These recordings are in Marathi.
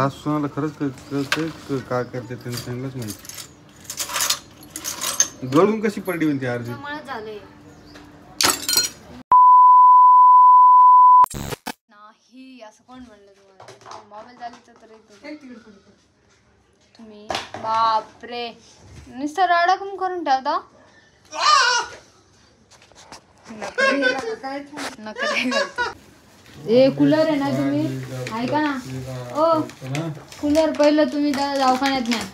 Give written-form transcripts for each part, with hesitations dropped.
सासूला खरंच काय करते त्यांना चांगलंच माहिती. गळून कशी पडली म्हणते अर्जी. नाही असं कोण म्हणलं तुम्हाला? मोबाईल झाली तर तुम्ही बापरे नुसतं रडकून करून ठेवता. ए कूलर आहे ना तुम्ही ऐका ना ओ कूलर पहिलं तुम्ही त्याला दवाखान्यात नाही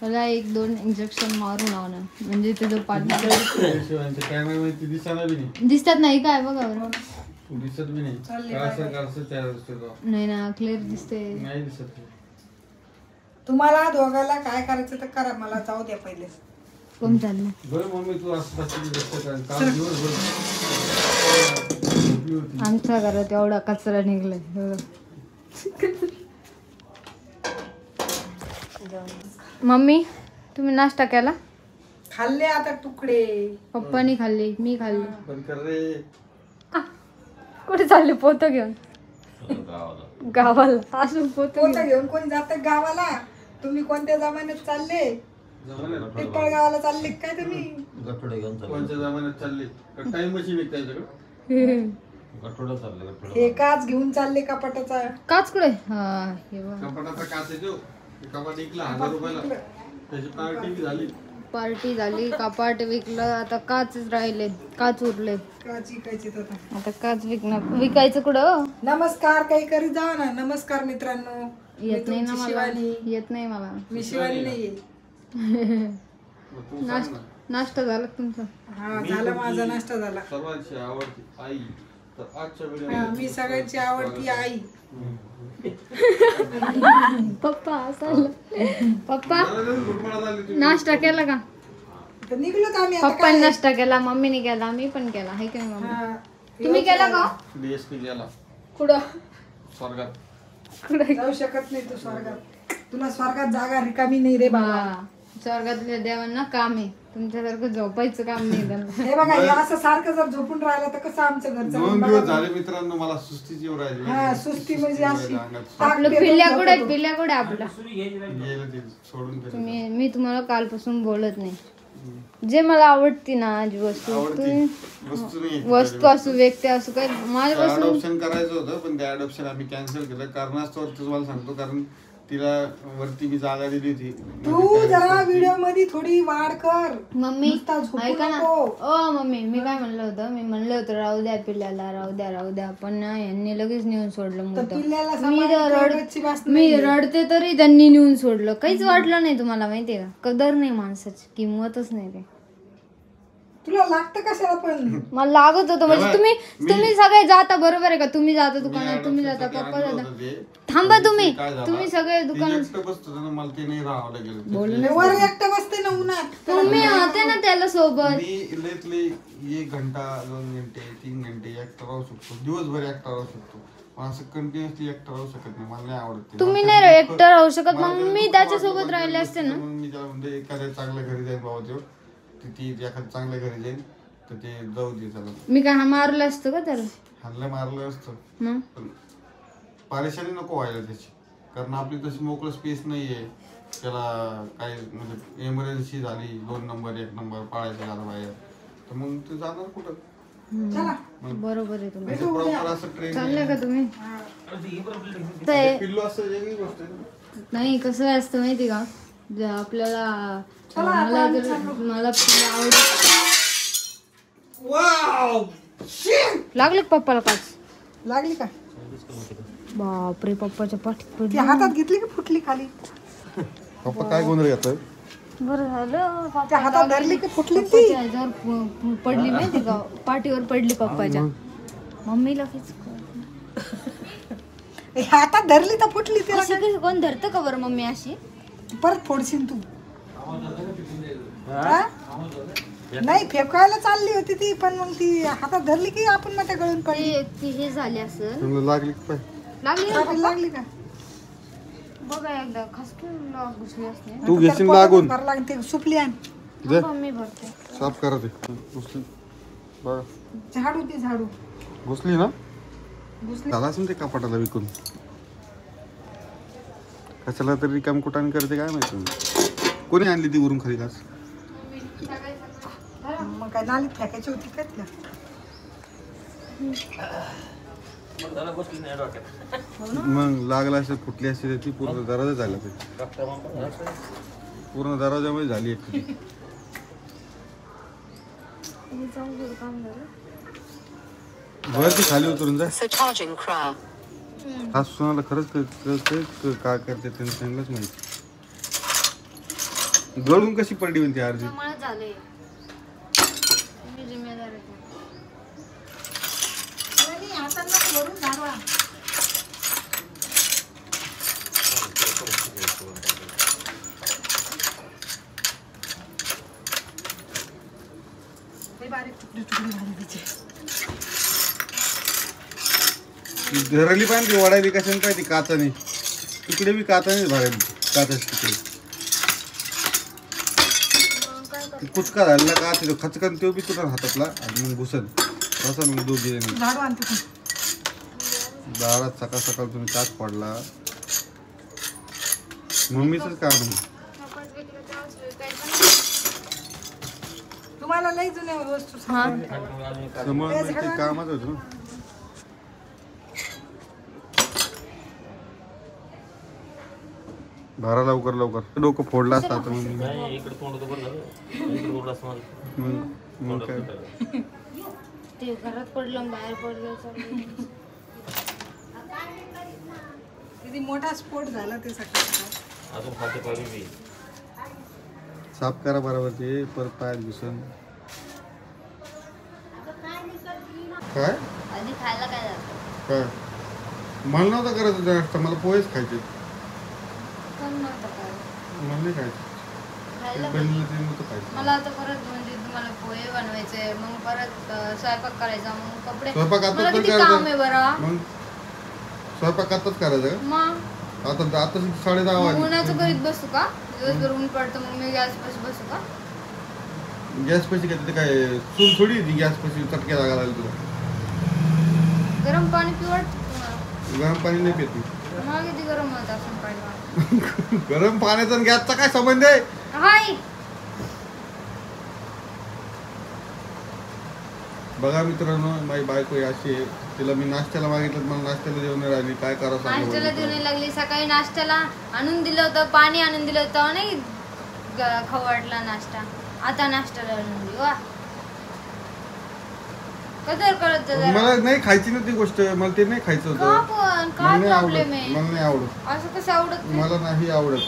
मला 1-2 इंजेक्शन मारून आव ना म्हणजे त्याचं पाठ दिसतात नाही काय बघा बरं दिसत बी नाही नाही ना क्लिअर दिसते नाही दिसत. तुम्हाला दोघाला काय करायचं तर करा मला जाऊ द्या पहिले. कोण चाललं बरं मम्मी तू असं आमच्या घरात एवढा कचरा निघलाय. मम्मी तुम्ही नाश्ता केला? खाल्ले आता तुकडे. पप्पानी खाल्ले मी खाल्ले. बंद कर रे. कुठे चालले? पोतं घेऊन गावाला. असून पोतं घेऊन कोणी जात गावाला? तुम्ही कोणत्या जमान्यात चालले? पिंपळ गावाला चालले काय तुम्ही? कोणत्या जमान्यात चालले? टाइम मशीन आहे त्याच्याकडे. हे काच घेऊन चालले कपाटाचा. काच कुठे? हा हे कपाटाचा काच आहे तो. कपाट विकला 1000 रुपयाला. त्याची पार्टी झाली. पार्टी झाली कपाट विकलं आता काच राहिले काच उरले. काच विकायची आता काच विकायचं कुठं? नमस्कार काही करी जावा ना. नमस्कार मित्रांनो. येत नाही ना मला. येत नाही मला. मी शिवानी नाहीये. नाश्ता झाला तुमचा? हा झाला माझा नाश्ता झाला. सर्वांची आवडती आई तर आजच्या हा, व्हिडिओ मी सगळ्यांची आवडती आई. पप्पा असं पप्पा नाश्ता केला का? तर निघलो तर आम्ही आता. पप्पाने नाश्ता केला मम्मीने केला मी पण केला आहे की मम्मी? हा, तुम्ही केला का? डीएसपी गेला कुठं? स्वर्गात. कुठं जाऊ शकत नाही तू स्वर्गात. तुला स्वर्गात जागा रिकामी नाही रे बाबा. हा स्वर्गातल्या देवांना काम आहे तुमच्यासारखं झोपायचं काम नाही त्यांना. हे बघा हे असं सारखं जर झोपून राहिलं तर कसं आमचं घरचं? 2 दिवस झाले मित्रांनो मला सुस्तीची येऊ राहिली. हा सुस्ती म्हणजे अशी. आपलं पिल्ल्या कुठे आपला गेलं ते सोडून दिलं. मी तुम्हाला कालपासून बोलत नाही. जे मला आवडती ना जी वस्तू वस्तू असू व्यक्ती असू काय माझ्यापासून अडॉप्शन करायचं होतं पण ते अडॉप्शन आम्ही कॅन्सल केलं. कारणास्तव तुम्हाला सांगतो कारण तिला वरती मी जागा दिली होती. तू जरा व्हिडिओ मध्ये थोडी वाढ कर. मम्मी ऐका ना. नको. ओ मम्मी मी काय म्हणलं होतं? मी म्हणलं होतं राहू द्या पिल्ल्याला राहू द्या पण ना यांनी लगेच नेऊन सोडलं. तर पिल्ल्याला मी रडते तरी त्यांनी नेऊन सोडलं. काहीच वाटलं नाही तुम्हाला माहितीये का? कदर नाही माणसाची किंमतच नाही ते. तुला लागतं कशाला पण? मला लागत होतं म्हणजे तुम्ही सगळे जाता बरोबर आहे का? तुम्ही जाता दुकानात तुम्ही जाता पप्पा जाता. थांबा तुम्ही सगळे दुकानात मला ते नाही राहावं लागेल. वर एकटं बसते ना उन्हात. तुम्ही होते ना त्याला सोबत. मी 1 घंटा 2 घंटे 3 घंटे एकटा राहू शकतो. दिवसभर एकटा राहू शकतो. असं कंटिन्युअसली एकटा राहू शकत नाही. मला नाही आवडत. तुम्ही नाही एकटं राहू शकत. मग मी त्याच्यासोबत राहिले असते ना. मी त्याला म्हणजे एखाद्या चांगल्या घरी जाईल बाबा ती एखाद्या चांगल्या घरी जाईल तर ते जाऊ दे त्याला. मी काय मारलं असतं का त्याला? हल्ला मारलं असतं पण परेशानी नको व्हायला त्याची. कारण आपली तशी मोकळं स्पेस नाहीये. त्याला काही म्हणजे इमर्जन्सी झाली 2 नंबर 1 नंबर पाळायचं झालं बाहेर तर मग ते जाणार कुठं? बरोबर आहे तुम्ही. प्रॉपर असं ट्रेन चाललंय का तुम्ही? पिल्लू असं वेगळी गोष्ट आहे. नाही कसं असतं माहिती का? जे आपल्याला मला आवडत. लागले पप्पाला काच? लागली का? बापरे पप्पाच्या पाठीत ती हातात घेतली की फुटली खाली? पप्पा काय गोंधळ घेतोय? बरं झालं त्या हातात धरली की फुटली ती. ह्याच्यावर पडली माहिती का? पाठीवर पडली पप्पाच्या. मम्मीला हातात धरली तर फुटली. तिला कोण धरतं का बरं मम्मी अशी? परत फोडशील तू. नाही फेकायला चालली होती ती पण मग ती हातात धरली की आपण मग त्या गळून पडली. ती हे झाली असेल. लागली का? बघा एकदा खसकून घुसली असते. तू घेशील लागून ते सुपली आहे. मम्मी भरते साफ करा ते. घुसली बघा. झाडू ती झाडू घुसली ना? झाला असेल ते कपाटाला विकून. कशाला तरी रिकाम कुटाने करते काय माहिती. कोणी आणली ती वरून खरी घास? मग काय नालीत फेकायची होती का तिला? मग लागला असेल फुटली असेल ती पूर्ण दरवाजा झाला ते पूर्ण दरवाजामध्ये झाली एक. वरती खाली उतरून जा. हा सुनाला खरंच काय करते त्यांनी चांगलंच माहिती. गळून कशी पडली म्हणते अर्जी. वरून झाडवा. बारीक तुकडे तुकडे झाले तिचे. धरली पाहिजे वडायली कशाने पाहिजे काचाने. तिकडे बी काचाने भरायली काचाच तिकडे. कुचका झालेला का तो खचकन तो बी तुला हातातला आणि मग घुसल तसा मग दोघी झाडू आणते. दारात सकाळ सकाळ तुम्ही काच पडला. मम्मीच काम आहे. तुम्हाला लई जुन्या वस्तू समोर ते कामच होत ना. भरा लवकर लवकर. डोकं फोडला असता तर मग काय ते घरात पडलं बाहेर पडलं. किती मोठा स्फोट झाला ते सकाळी. साफ करा बरोबर ते परत पायात घुसन. काय आधी खायला काय जातं? काय मला नव्हतं करायचं जास्त. मला पोहेच खायचे. मला नाही खायचं. मला आता परत म्हणजे तुम्हाला पोहे बनवायचे मग परत स्वयंपाक करायचा मग कपडे. स्वयंपाक मला आताच किती काम आहे बरं. मग स्वयंपाक आताच करायचं का? मग आता 10:30 वाजले. उन्हाचं करीत बसू का? दिवसभर ऊन पडतं मग मी गॅस पाशी बसू का? गॅस पैसे घेते ते काय चूल थोडी ती गॅस पैसे चटके लागायला लागले तुला. गरम पाणी पिऊ वाटतं तुम्हाला? गरम पाणी नाही पित मी. मला किती गरम होत असं पाणी. गरम पाण्याचा आणि गॅसचा काय संबंध आहे? हाय बघा मित्रांनो माझी बायको अशी आहे. तिला मी नाश्त्याला मागितलं मला नाश्त्याला जेवण नाही राहिली. काय करावं नाश्त्याला सांगा. देऊन लागली. सकाळी नाश्त्याला आणून दिलं होतं पाणी आणून दिलं होतं नाही खाऊ वाटला नाश्ता. आता नाश्त्याला आणून दे वा. कदर करत जा जरा. मला नाही खायची ना ती गोष्ट. मला ते नाही खायचं का होतं. पण मला काय नाही आवडत. प्रॉब्लेम आहे? मला नाही आवडत. असं कसं आवडत नाही? मला नाही आवडत.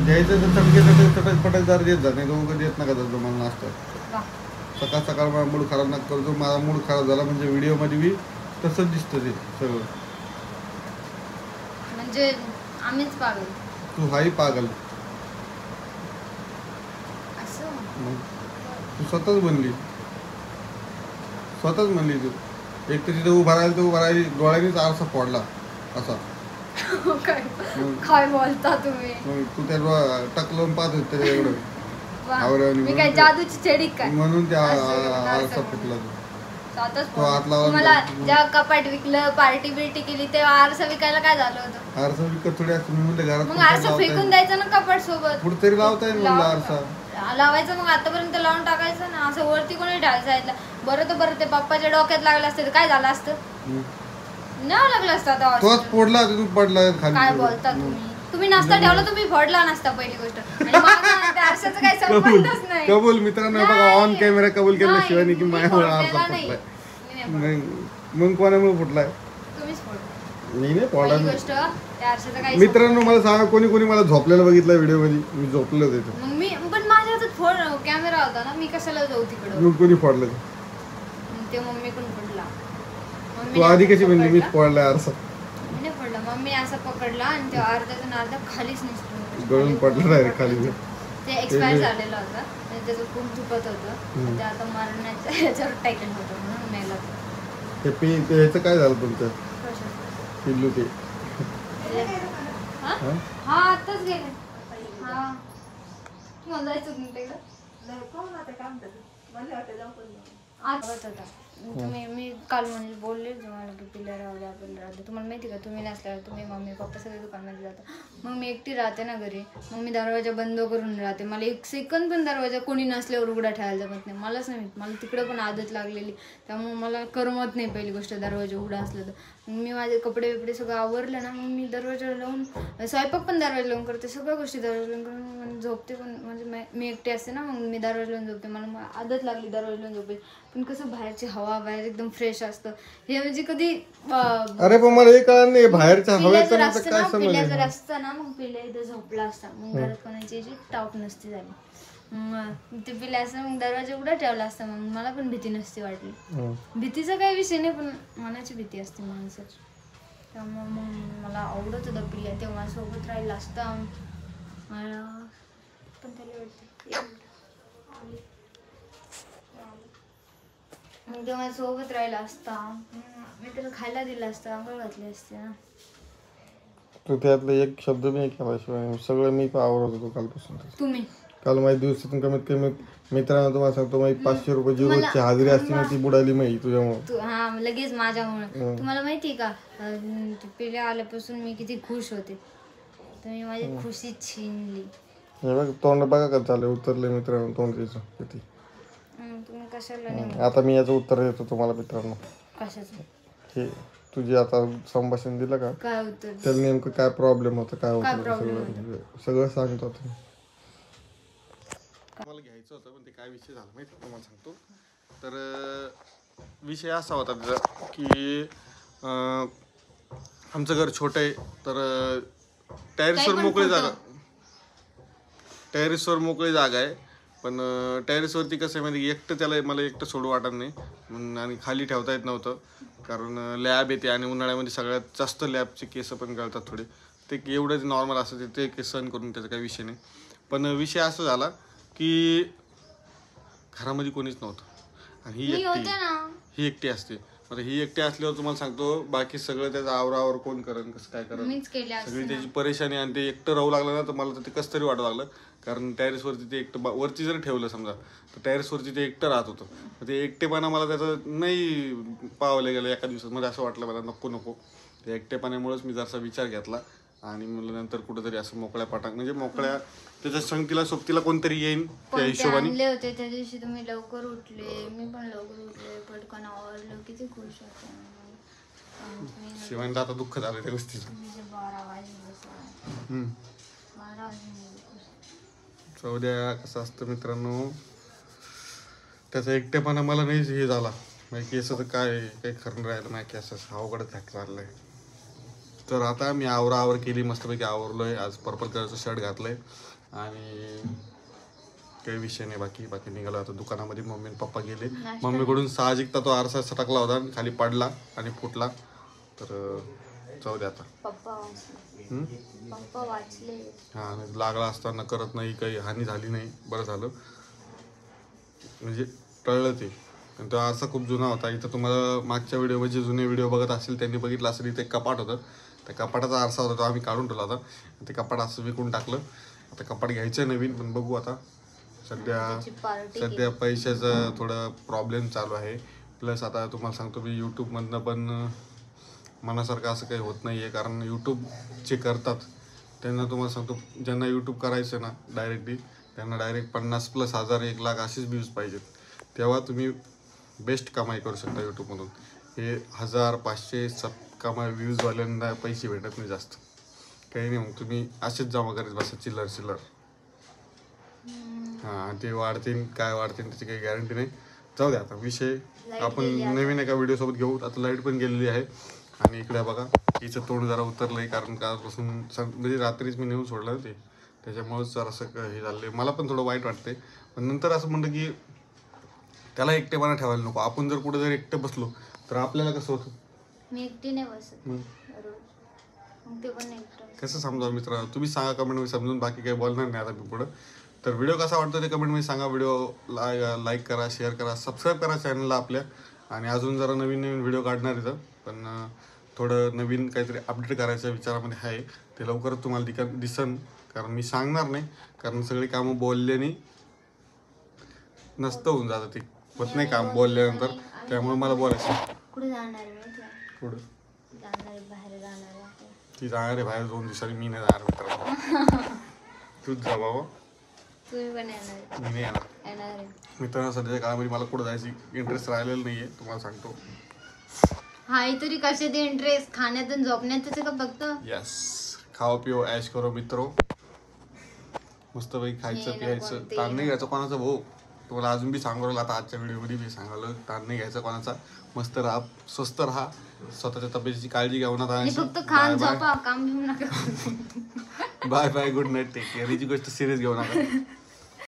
द्यायचं तर चटके चटक पटक जर देत जा. नाही दोघं देत नका जातो मला नाश्ता. वा. सकाळ सकाळ मला मूड खराब नका करतो. माझा मूड खराब झाला म्हणजे व्हिडिओ मध्ये बी तसंच दिसतं ते सगळं. म्हणजे आम्हीच पागल. तू हाही पागल. असं मग तू स्वतःच बनली. स्वतःच म्हणली तू. एक तर तिथे उभा राहिली डोळ्यानेच आरसा फोडला असा. काय मग काय बोलता तुम्ही? मग तू त्या टकलवून पाहत होते त्याच्या एवढं वा. आवरावणी मी काय म्हणून जादूची छेडी काय? म्हणून त्या असं आरसा असं फुटला स्वतःच तो हात लावला. तुम्हाला जेव्हा कपाट विकलं पार्टी बिर्टी केली तेव्हा आरसा विकायला काय झालं होतं? आरसा विकत थोडी असते. मी म्हणलं घरात मग कुठेतरी आरसा लावता फेकून येईल. द्यायचं ना कपाट सोबत. कुठेतरी लावता येईल म्हणलं आरसा. लावायचं मग आतापर्यंत लावून टाकायचं ना. असं वरती कोणी ढाल बरं तर बरं ते पप्पाच्या डोक्यात लागलं असतं तर काय झालं असतं? नाही लागलं असतं आता. तोच फोडला तू पडला खाली. काय बोलता तुम्ही नाश्ता ठेवला तुम्ही फोडला नसता पहिली गोष्ट. आणि माझा त्या आरशाचा काही संबंधच नाही. कबूल मित्रांनो बघा ऑन कॅमेरा कबूल केल्याशिवाय नाही की मी माझ्यामुळे फोडलेला आरसा नाही. फुटलाय. मी नाही मग कोणामुळे फुटलाय? तुम्हीच फोडला. मी नाही फोडला. पहिली गोष्ट त्या आरशाचा काही मित्रांनो मला सांगा कोणी मला झोपलेलं बघितलं व्हिडिओ मध्ये? मी झोपलो होतो. मग मी पण माझ्या हातात फोन कॅमेरा होता ना. मी कशाला जाऊ तिकडं? मग कोणी फोडलं? मग ते मम्मी पण फोडला. तू आधी कशी म्हणली मीच फोडलाय आरसा? मी नाही फोडला. मम्मी असा पकडला आणि ते अर्ध्यातून अर्धा खालीच निसटून गळून पडलं डायरेक्ट खाली. ते एक्सपायर झालेलं होतं आणि त्याचं खूप दुखत होतं. ते आता मारण्याच्या ह्याच्यावर टाकलं होतं म्हणून मेला तो. ते ह्याचं काय झालं तुमचं पिल्लू? ते हा आताच गेले. हा मला जायचं होतं तिकडं. आता होता. तुम्ही मी काल म्हणजे बोलले तुम्हाला की पिल्ला राहू द्या तुम्हाला माहिती का तुम्ही नसल्यावर तुम्ही मम्मी पप्पा सगळे दुकानामध्ये जातात मग मी एकटी राहते ना घरी मग मी दरवाजा बंद करून राहते मला एक सेकंद पण दरवाजा कोणी नसल्यावर उघडा ठेवायला जमत नाही मलाच नाही मला तिकडं पण आदत लागलेली त्यामुळे मला करमत नाही पहिली गोष्ट दरवाजा उघडा असलं तर मग मी माझे कपडे बिपडे सगळं आवरलं ना मग मी दरवाजा लावून स्वयंपाक पण दरवाजा लावून करते सगळ्या गोष्टी दरवाजा लावून करून झोपते पण म्हणजे मी एकटी असते ना मग मी दरवाजा लावून झोपते मला आदत लागली दरवाजा लावून झोपते पण कसं बाहेरची हवा बाहेर एकदम फ्रेश असतं हे म्हणजे कधी अरे पण मला एक कळलं नाही बाहेरच्या हवेचं पिल्ला नंतर काय पिल्ला जर असतं ना मग पिल्ला इथं झोपला असता मग घरात कोणाची याची टाप नसती झाली मग ते पिल्ला असं मग दरवाजा उघडा ठेवला असता मग मला पण भीती नसती वाटली भीतीचा काही विषय नाही पण मनाची भीती असते माणसाची त्यामुळे मग मला आवडत होता पिल्ला तेव्हा माझ्यासोबत राहिला असता मला पण त्याला वाटतं मग तेव्हा सोबत राहिला असता मी त्याला खायला दिला असता आंघोळ घातली असते ना तू त्यातले एक शब्द मी केल्याशिवाय सगळं मी आवरत होतो कालपासून तुम्ही काल माझ्या दिवसातून कमीत कमी मित्रांना तुम्हाला सांगतो माझी 500 रुपयाची रोजची हाजरी असते ना ती बुडाली माहिती तुझ्यामुळे हा लगेच माझ्यामुळे तुम्हाला माहिती का पिल्ला आल्यापासून मी किती खुश होते तुम्ही माझी खुशी छीनली हे बघ तोंड बघा का चालू उतरले मित्रांनो तोंड त्याचं किती तुम्ही कशाला नाही आता मी याचं उत्तर देतो तुम्हाला मित्रांनो कशाचं हे तुझे आता संभाषण दिलं का काय होतं त्याला नेमकं काय प्रॉब्लेम होतं काय होतं सगळं सांगतो तुम्ही मला घ्यायचं होतं पण ते काय विषय झाला माहिती तुम्हाला सांगतो तर विषय असा होता त्याचा की आमचं घर छोटं आहे तर टेरेसवर मोकळी जागा आहे पण टेरेसवरती कसं आहे म्हणजे एकटं त्याला मला एकटं सोडू वाटत नाही आणि खाली ठेवता येत नव्हतं कारण लॅब येते आणि उन्हाळ्यामध्ये सगळ्यात जास्त लॅबचे केस पण गळतात थोडे ते एवढंच नॉर्मल असतं ते केस सहन करून त्याचा काही विषय नाही पण विषय असा झाला की घरामध्ये कोणीच नव्हतं आणि ही एकटी असते आता ही एकटी असल्यावर तुम्हाला सांगतो बाकी सगळं त्याचं आवरावर कोण करण कसं काय करण सगळी त्याची परेशानी आणि ते एकटं राहू लागलं ना तर मला तर ते कसं तरी वाटू लागलं कारण टेरेसवरती ते एकटं वरती जर ठेवलं समजा तर टेरेसवरती ते एकटं राहत होतं ते एकटेपणा मला त्याचं नाही पावलं गेलं एका दिवसात मध्ये असं वाटलं मला नको त्या एकटेपणामुळेच मी जरासा विचार घेतला आणि मला नंतर कुठेतरी असं मोकळ्या पाठात म्हणजे मोकळ्या त्याच्या संगतीला सोबतीला कोणतरी येईन त्या हिशोबाने आणले होते त्या दिवशी तुम्ही लवकर उठले मी पण लवकर उठले पटकन आवरलं किती खुश होते शिवायला आता दुःख झालं त्या गोष्टीचं 12 वाजले जाऊ द्या कसं असतं मित्रांनो त्याचा एकटेपणा मला नाही हे झाला माझ्या केसाचं काय काही खरं राहिलं माझ्या केसाचं अवघड चाललंय तर आता मी आवर केली मस्तपैकी आवरलोय आज पर्पल कलरचं शर्ट घातलंय आणि काही विषय नाही बाकी निघालो आता दुकानामध्ये मम्मी आणि पप्पा गेले मम्मीकडून साहजिकता तो आरसा सटकला होता खाली पडला आणि फुटला तर जाऊ दे आता पप्पा वाचले हा लागला असताना करत नाही काही हानी झाली नाही बरं झालं म्हणजे टळलं ते आणि तो आरसा खूप जुना होता इथं तुम्हाला मागच्या व्हिडिओ जे जुने व्हिडिओ बघत असेल त्यांनी बघितलं असेल इथे कपाट होतं त्या कपाटाचा आरसा होता तो आम्ही काढून ठेवला होता ते कपाट असं विकून टाकलं आता कपाट घ्यायचं नवीन पण बघू आता सध्या पैशाचा थोडा प्रॉब्लेम चालू आहे प्लस आता तुम्हाला सांगतो मी यूट्यूबमधनं पण मनासारखं असं काही होत नाही आहे कारण यूट्यूब जे करतात त्यांना तुम्हाला सांगतो ज्यांना यूट्यूब करायचं ना डायरेक्टली त्यांना डायरेक्ट 50,000+ 1 लाख असेच व्ह्यूज पाहिजेत तेव्हा तुम्ही बेस्ट कमाई करू शकता यूट्यूबमधून हे 1000 500 कमाई व्ह्यूजवाल्यांना पैसे भेटत नाही जास्त काही नाही मग तुम्ही असेच जमा करत बसा चिल्लर हां ते वाढतील काय वाढतील त्याची काही गॅरंटी नाही जाऊ द्या आता विषय आपण नवीन एका व्हिडिओसोबत घेऊ आता लाईट पण गेलेली आहे आणि इकडे बघा हिचं तोंड जरा उतरलंय कारण कालपासून म्हणजे रात्रीच मी नेऊन सोडलं ते त्याच्यामुळेच जरासं हे झालं मला पण थोडं वाईट वाटतंय पण नंतर असं म्हणलं की त्याला एकटेपणा ठेवायला नको आपण जर कुठे जर एकटं बसलो तर आपल्याला कसं होतं मी एकटी नाही बसत कसं समजा मित्र तुम्ही सांगा कमेंटमध्ये समजून बाकी काही बोलणार नाही आता मी पुढं तर व्हिडिओ कसा वाटतो ते कमेंटमध्ये सांगा व्हिडिओ लाईक करा शेअर करा सबस्क्राईब करा चॅनलला आपल्या आणि अजून जरा नवीन व्हिडिओ काढणार इथं पण थोडं नवीन काहीतरी अपडेट करायच्या विचारामध्ये आहे ते लवकरच तुम्हाला दिसन कारण मी सांगणार नाही कारण सगळी कामं बोलल्याने नसतं होऊन जातं ते होत नाही काम बोलल्यानंतर त्यामुळे मला बोलायचं. कुठे जाणार आहे माहिती आहे? पुढं जाणार आहे, बाहेर जाणार आहे. ती जाणार आहे बाहेर 2 दिवसांनी, मी नाही जाणार मित्रांनो. तूच जा बाबा, तुम्ही पण येणार आहे. मी नाही येणार. येणार आहे. मित्रांनो सध्याच्या काळामध्ये मला कुठं जायची इंटरेस्ट राहिलेला नाहीये, तुम्हाला सांगतो. हाय तरी कशात इंटरेस्ट? खाण्यात आणि झोपण्यातच आहे का फक्त? यस, खाओ पिओ ऐश करो मित्रो. मस्त पैकी खायचं ये ना प्यायचं, कोणते ताण नाही घ्यायचं कोणाचा भाऊ. तुम्हाला अजून बी सांगू राहिलं, आता आजच्या व्हिडिओमध्ये मी सांगायला, ताण नाही घ्यायचा कोणाचा. मस्त राहा, स्वस्त राहा, स्वतःच्या तब्येतीची काळजी घेऊ नका. आणि फक्त खान झोपा, काम घेऊ नका. Bye bye, good night, take care. हिची गोष्ट सिरियस घेऊ नका.